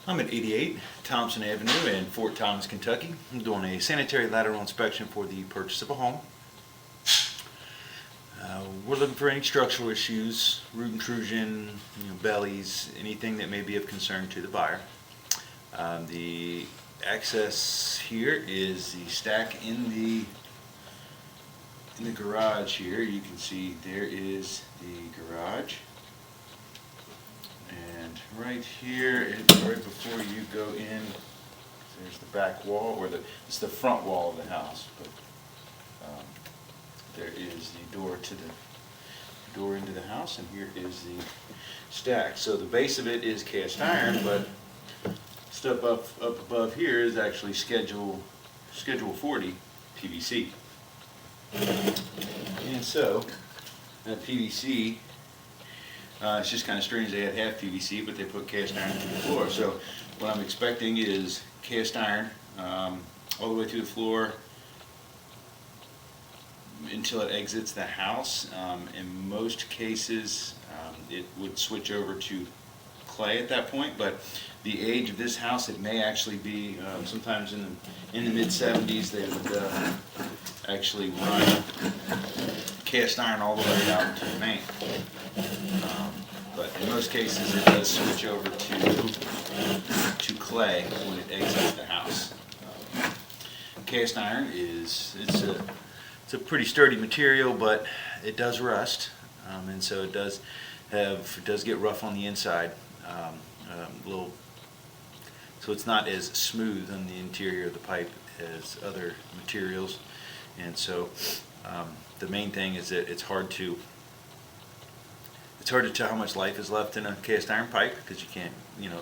I'm at 88 Thompson Avenue in Fort Thomas, Kentucky. I'm doing a sanitary lateral inspection for the purchase of a home. We're looking for any structural issues, root intrusion, bellies, anything that may be of concern to the buyer. The access here is the stack in the garage here. You can see there is the garage. And right here, right before you go in, there's the back wall, or it's the front wall of the house. But there is the door into the house, and here is the stack. So the base of it is cast iron, but stuff up above here is actually Schedule 40 PVC. And so that PVC. It's just kind of strange they had half PVC, but they put cast iron through the floor. So what I'm expecting is cast iron all the way through the floor until it exits the house. In most cases, it would switch over to clay at that point, but the age of this house, it may actually be sometimes in the mid-70s they would actually run cast iron all the way out to the main. But in most cases it does switch over to clay when it exits the house. Cast iron it's a pretty sturdy material, but it does rust, and so it does get rough on the inside. So it's not as smooth on the interior of the pipe as other materials, and so the main thing is that it's hard to tell how much life is left in a cast iron pipe, because you can't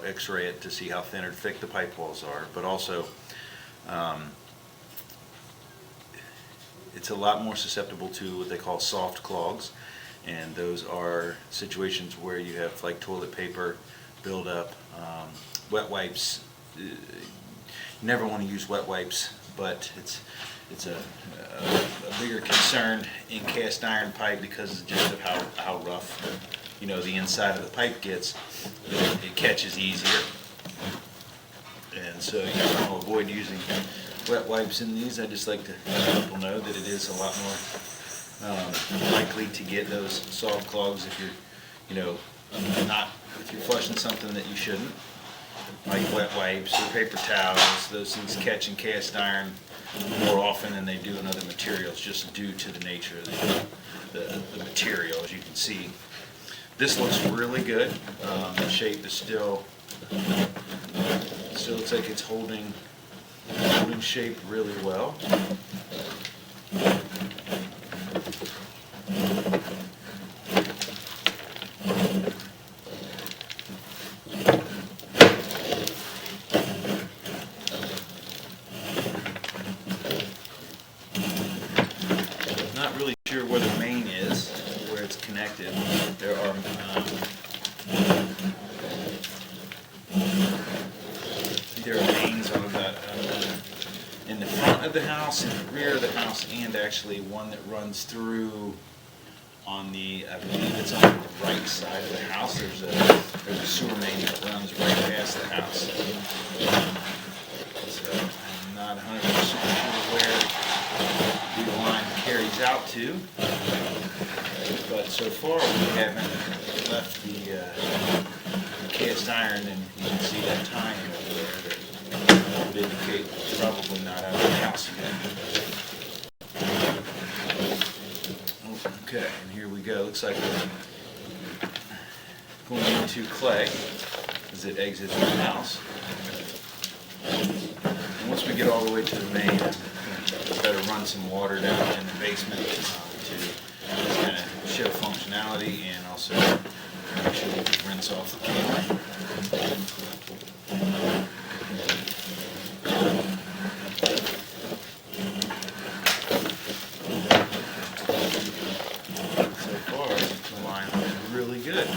x-ray it to see how thin or thick the pipe walls are. But also it's a lot more susceptible to what they call soft clogs, and those are situations where you have like toilet paper buildup, wet wipes. You never want to use wet wipes, but it's a bigger concern in cast iron pipe because just of how rough the inside of the pipe gets. It catches easier, and so you want to avoid using wet wipes in these. I just like to let people know that it is a lot more likely to get those soft clogs if you're if you're flushing something that you shouldn't, like wet wipes or paper towels. Those things catch in cast iron more often than they do in other materials, just due to the nature of the material. As you can see, this looks really good. The shape is still looks like it's holding shape really well. Not really sure where the main is, where it's connected. There are mains on that in the front of the house, in the rear of the house, and actually one that runs through on the, I believe it's on the right side of the house. There's a sewer main that runs right past the house. So I'm not 100% sure where the line carries out to, but so far we haven't left the cast iron, and you can see that tying over there that would indicate probably not out of the house yet. Okay, and here we go. Looks like we're going into clay as it exits the house. And once we get all the way to the main, I'm going to try to run some water down in the basement to kind of show functionality, and also make sure we can rinse off the camera. So far, the line looks really good.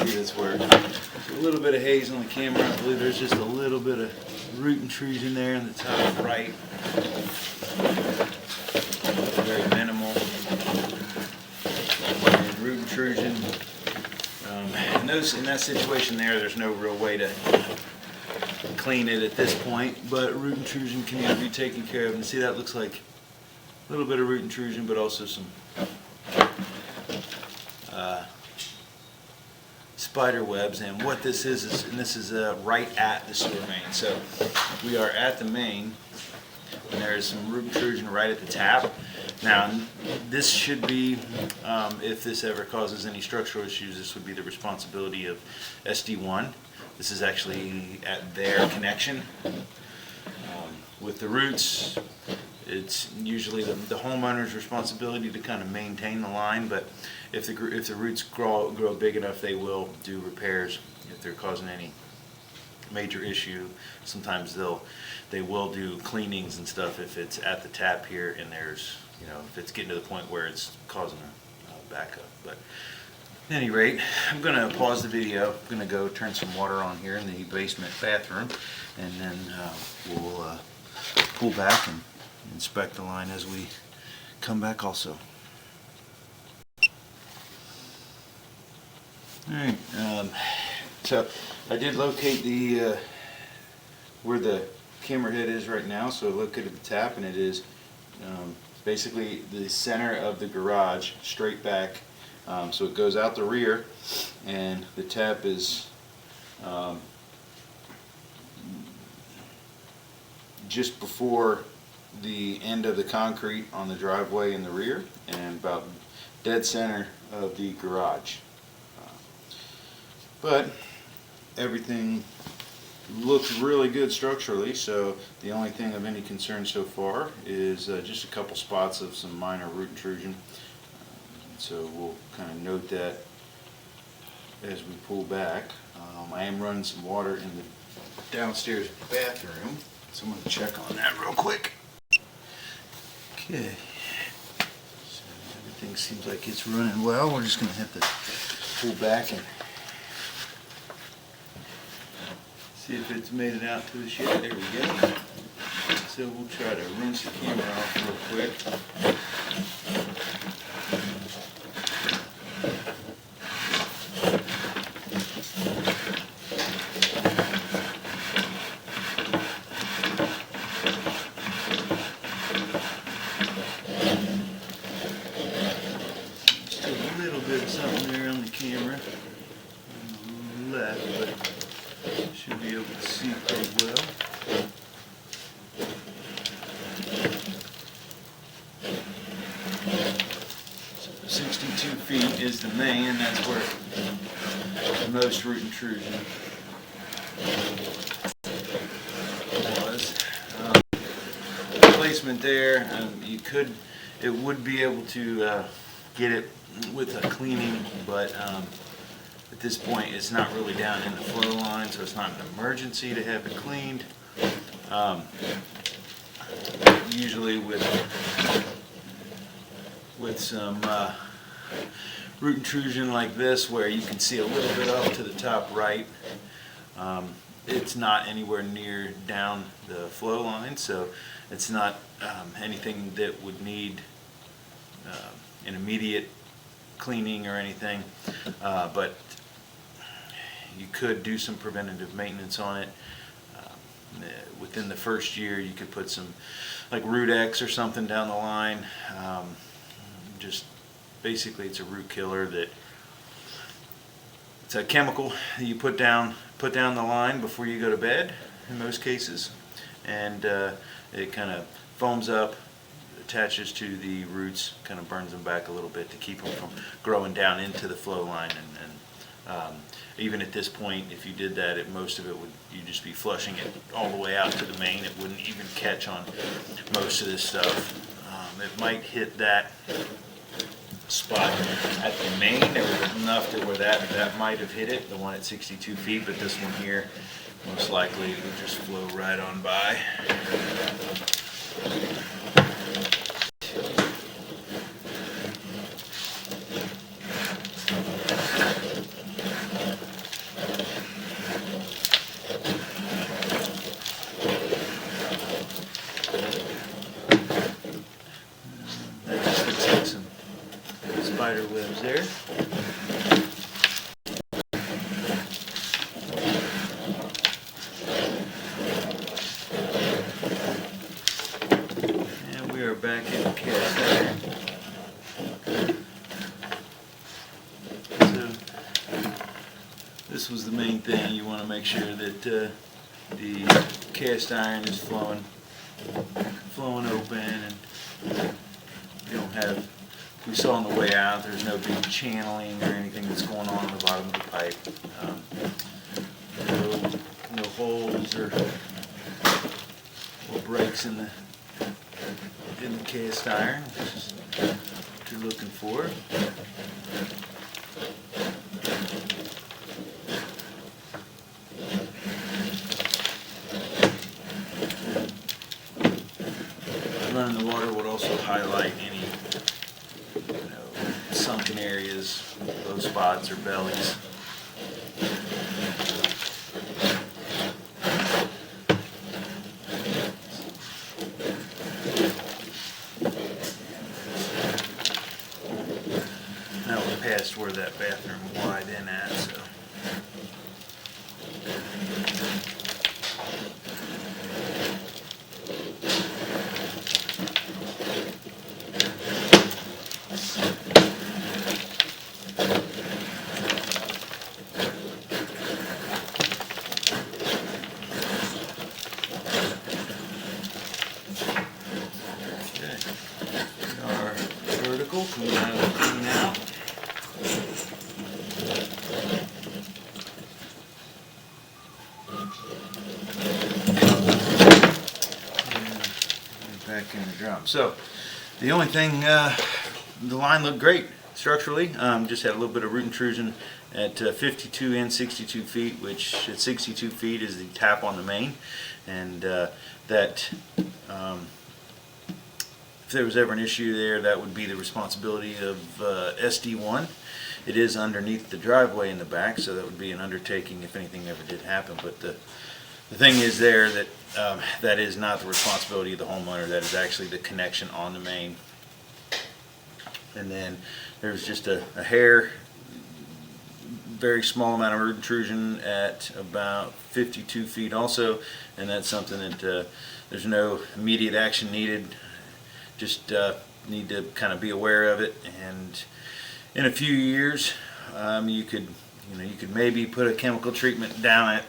see that's where there's a little bit of haze on the camera. I believe there's just a little bit of root intrusion there in the top right. Very minimal. And root intrusion. In that situation there's no real way to clean it at this point, but root intrusion can either be taken care of. And see, that looks like a little bit of root intrusion, but also some spider webs. And what this is and this is right at the sewer main. So we are at the main, and there is some root intrusion right at the tap. Now, this should be, if this ever causes any structural issues, this would be the responsibility of SD1. This is actually at their connection. With the roots, it's usually the homeowner's responsibility to kind of maintain the line, but if the roots grow big enough, they will do repairs if they're causing any major issue. Sometimes they will do cleanings and stuff if it's at the tap here and there's, if it's getting to the point where it's causing a backup. But at any rate, I'm going to pause the video. I'm going to go turn some water on here in the basement bathroom, and then we'll pull back and inspect the line as we come back also. Alright, so I did locate the where the camera head is right now, so I located the tap, and it is basically the center of the garage, straight back. So it goes out the rear, and the tap is just before the end of the concrete on the driveway in the rear, and about dead center of the garage. But everything looks really good structurally, so the only thing of any concern so far is just a couple spots of some minor root intrusion. So we'll kind of note that as we pull back. I am running some water in the downstairs bathroom, so I'm going to check on that real quick. Okay, so everything seems like it's running well. We're just going to have to pull back and see if it's made it out to the shed. There we go. So we'll try to rinse the camera off real quick. Just a little bit of something there on the camera on the left, but should be able to see pretty well. So 62 feet is the main, and that's where the most root intrusion was. Placement there, it would be able to get it with a cleaning, but at this point it's not really down in the flow line, so it's not an emergency to have it cleaned. Usually with some root intrusion like this, where you can see a little bit up to the top right, it's not anywhere near down the flow line, so it's not anything that would need an immediate cleaning or anything, but you could do some preventative maintenance on it. Within the first year, you could put some like Root X or something down the line. Just basically, it's a root killer. It's a chemical that you put down the line before you go to bed in most cases, and it kind of foams up, attaches to the roots, kind of burns them back a little bit to keep them from growing down into the flow line. And even at this point, if you did that, most of it would, you'd just be flushing it all the way out to the main. It wouldn't even catch on most of this stuff. It might hit that spot at the main. There was enough to where that might have hit it, the one at 62 feet, but this one here, most likely it would just flow right on by. this was the main thing. You want to make sure that the cast iron is flowing open, and you don't have, we saw on the way out, there's no big channeling or anything that's going on the bottom of the pipe. No holes or breaks in the cast iron, which is what you're looking for. Running the water would also highlight any sunken areas, low spots or bellies. Now we're past where that bathroom wide in at, so. Our vertical coming out of the clean out. And back in the drum. So the only thing, the line looked great structurally. Just had a little bit of root intrusion at 52 and 62 feet, which at 62 feet is the tap on the main, and that. If there was ever an issue there, that would be the responsibility of SD1. It is underneath the driveway in the back, so that would be an undertaking if anything ever did happen. But the thing is there that that is not the responsibility of the homeowner. That is actually the connection on the main. And then there's just a hair, very small amount of root intrusion at about 52 feet also, and that's something that there's no immediate action needed. Just need to kind of be aware of it, and in a few years, you could maybe put a chemical treatment down it.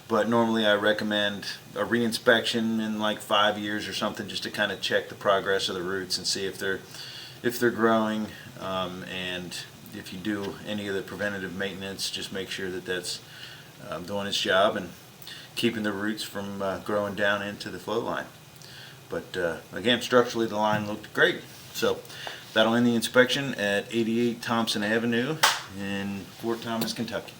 But normally, I recommend a reinspection in like 5 years or something, just to kind of check the progress of the roots and see if they're growing. And if you do any of the preventative maintenance, just make sure that that's doing its job and keeping the roots from growing down into the flow line. But again, structurally the line looked great. So that'll end the inspection at 88 Thompson Avenue in Fort Thomas, Kentucky.